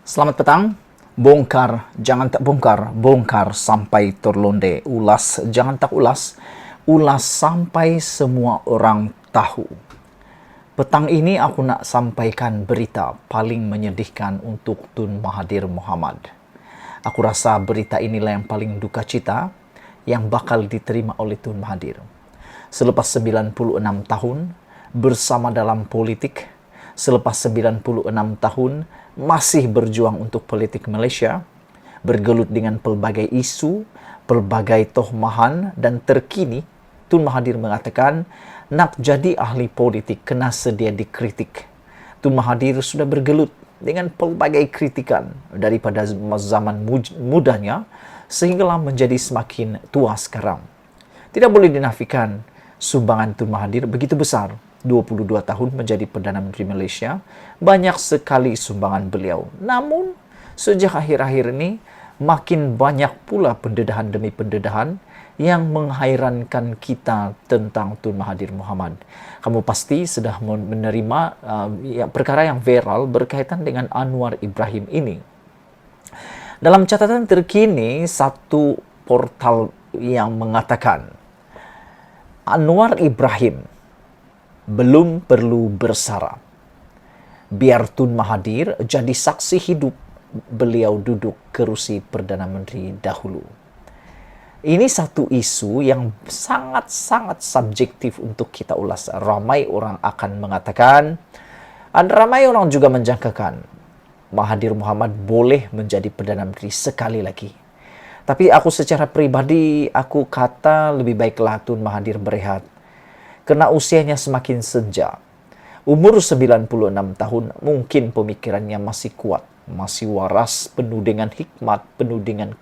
Selamat petang. Bongkar, jangan tak bongkar. Bongkar sampai terlonde. Ulas, jangan tak ulas. Ulas sampai semua orang tahu. Petang ini aku nak sampaikan berita paling menyedihkan untuk Tun Mahathir Mohamad. Aku rasa berita inilah yang paling duka cita yang bakal diterima oleh Tun Mahathir. Selepas 96 tahun bersama dalam politik, selepas 96 tahun masih berjuang untuk politik Malaysia, bergelut dengan pelbagai isu, pelbagai tohmahan, dan terkini Tun Mahathir mengatakan nak jadi ahli politik kena sedia dikritik. Tun Mahathir sudah bergelut dengan pelbagai kritikan daripada zaman mudanya sehinggalah menjadi semakin tua sekarang. Tidak boleh dinafikan sumbangan Tun Mahathir begitu besar. 22 tahun menjadi Perdana Menteri Malaysia, banyak sekali sumbangan beliau. Namun, sejak akhir-akhir ini, makin banyak pula pendedahan demi pendedahan yang menghairankan kita tentang Tun Mahathir Mohamad. Kamu pasti sudah menerima perkara yang viral berkaitan dengan Anwar Ibrahim ini. Dalam catatan terkini, satu portal yang mengatakan Anwar Ibrahim belum perlu bersara. Biar Tun Mahathir jadi saksi hidup beliau duduk kerusi Perdana Menteri dahulu. Ini satu isu yang sangat-sangat subjektif untuk kita ulas. Ramai orang akan mengatakan, dan ramai orang juga menjangkakan, Mahathir Mohamad boleh menjadi Perdana Menteri sekali lagi. Tapi aku secara pribadi, aku kata lebih baiklah Tun Mahathir berehat. Kerana usianya semakin senja. Umur 96 tahun, mungkin pemikirannya masih kuat, masih waras, penuh dengan hikmat, penuh dengan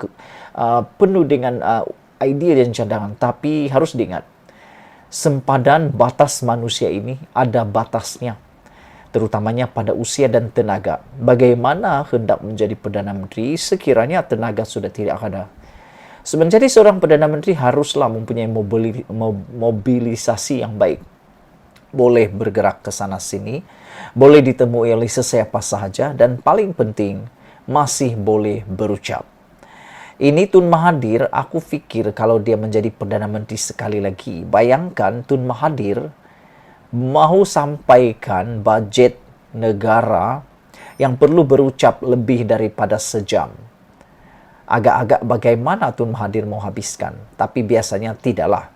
idea dan cadangan. Tapi harus diingat, sempadan batas manusia ini ada batasnya, terutamanya pada usia dan tenaga. Bagaimana hendak menjadi Perdana Menteri sekiranya tenaga sudah tidak ada? Menjadi seorang Perdana Menteri haruslah mempunyai mobilisasi yang baik. Boleh bergerak ke sana sini, boleh ditemui oleh sesiapa sahaja, dan paling penting, masih boleh berucap. Ini Tun Mahathir, aku fikir kalau dia menjadi Perdana Menteri sekali lagi, bayangkan Tun Mahathir mahu sampaikan bajet negara yang perlu berucap lebih daripada sejam. Agak-agak bagaimana Tun Mahathir mau habiskan. Tapi biasanya tidaklah.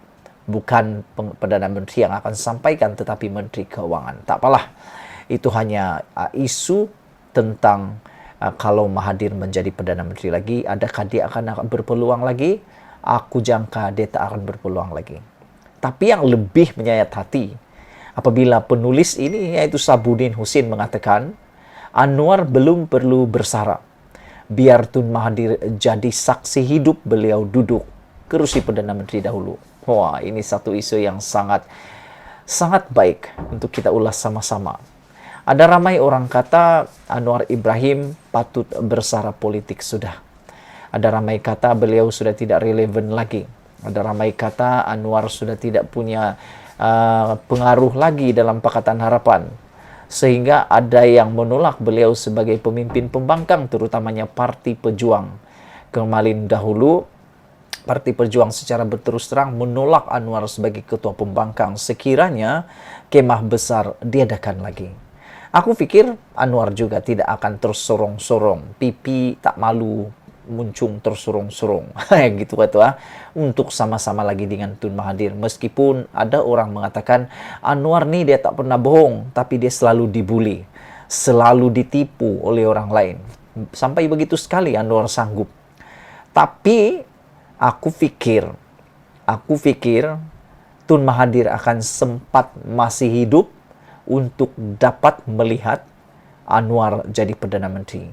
Bukan Perdana Menteri yang akan sampaikan, tetapi Menteri Keuangan. Tak apalah. Itu hanya isu tentang kalau Mahathir menjadi Perdana Menteri lagi, adakah dia akan berpeluang lagi? Aku jangka dia tak akan berpeluang lagi. Tapi yang lebih menyayat hati, apabila penulis ini, yaitu Sabuddin Husin mengatakan, Anwar belum perlu bersara. Biar Tun Mahathir jadi saksi hidup beliau duduk kerusi Perdana Menteri dahulu. Wah, ini satu isu yang sangat baik untuk kita ulas sama-sama. Ada ramai orang kata Anwar Ibrahim patut bersara politik sudah. Ada ramai kata beliau sudah tidak relevan lagi. Ada ramai kata Anwar sudah tidak punya pengaruh lagi dalam Pakatan Harapan. Sehingga ada yang menolak beliau sebagai pemimpin pembangkang, terutamanya Parti Pejuang. Kemarin dahulu, Parti Pejuang secara berterus terang menolak Anwar sebagai ketua pembangkang. Sekiranya kemah besar diadakan lagi. Aku fikir Anwar juga tidak akan tersorong-sorong. Pipi tak malu, muncung tersorong-sorong. Gitu kata, untuk sama-sama lagi dengan Tun Mahathir. Meskipun ada orang mengatakan Anwar ni dia tak pernah bohong, tapi dia selalu dibuli, selalu ditipu oleh orang lain. Sampai begitu sekali Anwar sanggup. Tapi aku fikir Tun Mahathir akan sempat masih hidup untuk dapat melihat Anwar jadi Perdana Menteri.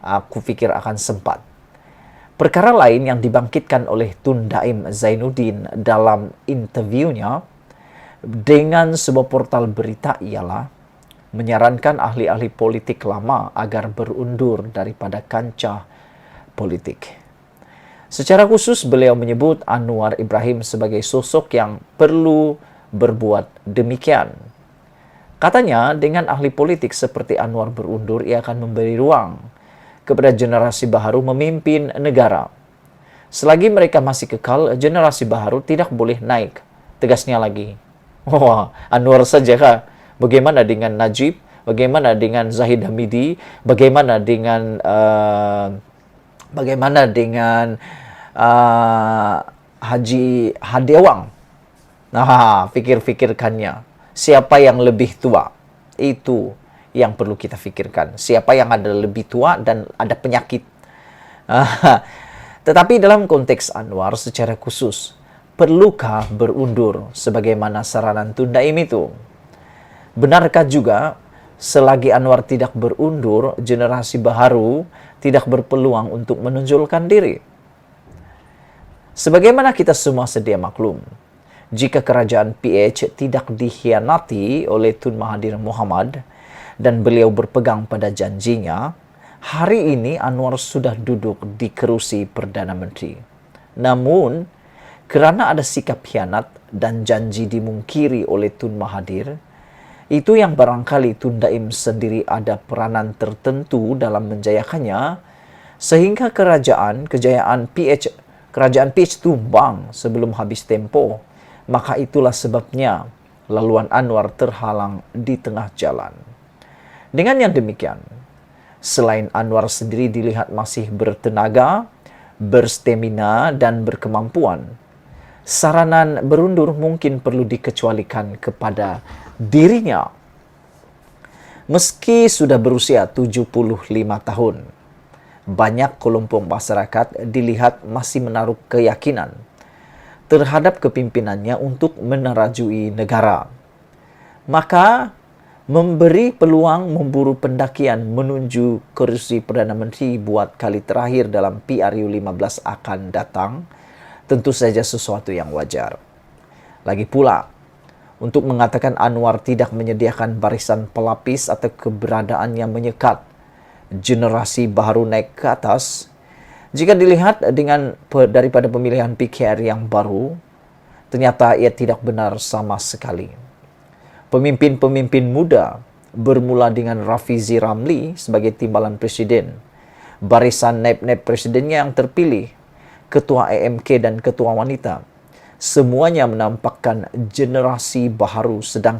Aku fikir akan sempat. Perkara lain yang dibangkitkan oleh Tun Daim Zainuddin dalam interviewnya dengan sebuah portal berita ialah menyarankan ahli-ahli politik lama agar berundur daripada kancah politik. Secara khusus beliau menyebut Anwar Ibrahim sebagai sosok yang perlu berbuat demikian. Katanya dengan ahli politik seperti Anwar berundur, ia akan memberi ruang kepada generasi baru memimpin negara. Selagi mereka masih kekal, generasi baru tidak boleh naik. Tegasnya lagi. Wah, Anwar saja kah? Bagaimana dengan Najib? Bagaimana dengan Zahid Hamidi? Bagaimana dengan Haji Hadewang? Nah, pikir-pikirkannya. Siapa yang lebih tua? Itu yang perlu kita pikirkan. Siapa yang ada lebih tua dan ada penyakit. Tetapi dalam konteks Anwar secara khusus, perlukah berundur sebagaimana saranan Tun Daim itu? Benarkah juga selagi Anwar tidak berundur, generasi baru tidak berpeluang untuk menonjolkan diri? Sebagaimana kita semua sedia maklum, jika kerajaan PH tidak dikhianati oleh Tun Mahathir Mohamad dan beliau berpegang pada janjinya, hari ini Anwar sudah duduk di kerusi Perdana Menteri. Namun, kerana ada sikap khianat dan janji dimungkiri oleh Tun Mahathir, itu yang barangkali Tun Daim sendiri ada peranan tertentu dalam menjayakannya, sehingga kerajaan PH tumbang sebelum habis tempo. Maka itulah sebabnya laluan Anwar terhalang di tengah jalan. Dengan yang demikian, selain Anwar sendiri dilihat masih bertenaga, berstamina, dan berkemampuan, saranan berundur mungkin perlu dikecualikan kepada dirinya. Meski sudah berusia 75 tahun, banyak kelompok masyarakat dilihat masih menaruh keyakinan terhadap kepimpinannya untuk menerajui negara. Maka, memberi peluang memburu pendakian menuju kursi Perdana Menteri buat kali terakhir dalam PRU15 akan datang, tentu saja sesuatu yang wajar. Lagi pula, untuk mengatakan Anwar tidak menyediakan barisan pelapis atau keberadaan yang menyekat generasi baru naik ke atas, jika dilihat daripada pemilihan PKR yang baru, ternyata ia tidak benar sama sekali. Pemimpin-pemimpin muda bermula dengan Rafizi Ramli sebagai timbalan presiden, barisan naib-naib presidennya yang terpilih, ketua AMK dan ketua wanita, semuanya menampakkan generasi baru sedang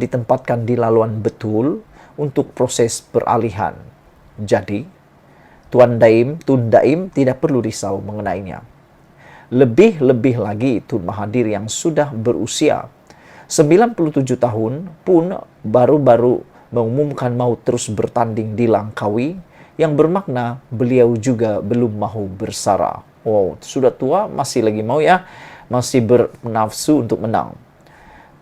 ditempatkan di laluan betul untuk proses peralihan. Jadi, Tun Daim tidak perlu risau mengenainya. Lebih-lebih lagi Tun Mahathir yang sudah berusia 97 tahun pun baru-baru mengumumkan mau terus bertanding di Langkawi, yang bermakna beliau juga belum mahu bersara. Wow, sudah tua masih lagi mau ya, masih bernafsu untuk menang.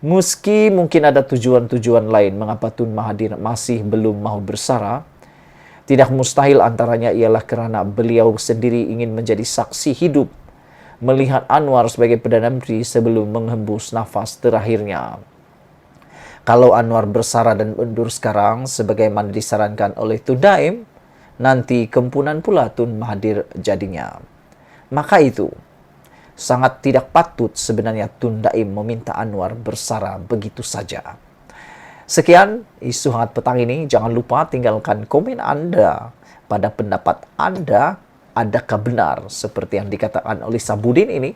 Meski mungkin ada tujuan-tujuan lain mengapa Tun Mahathir masih belum mahu bersara, tidak mustahil antaranya ialah kerana beliau sendiri ingin menjadi saksi hidup melihat Anwar sebagai Perdana Menteri sebelum menghembus nafas terakhirnya. Kalau Anwar bersara dan mundur sekarang sebagaimana disarankan oleh Tun Daim, nanti kempunan pula Tun Mahathir jadinya. Maka itu, sangat tidak patut sebenarnya Tun Daim meminta Anwar bersara begitu saja. Sekian isu hangat petang ini. Jangan lupa tinggalkan komen Anda pada pendapat Anda. Adakah benar seperti yang dikatakan oleh Sabudin ini,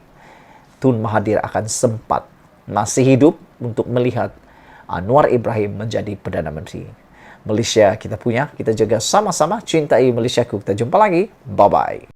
Tun Mahathir akan sempat masih hidup untuk melihat Anwar Ibrahim menjadi Perdana Menteri. Malaysia kita punya, kita jaga sama-sama, cintai Malaysiaku. Kita jumpa lagi. Bye-bye.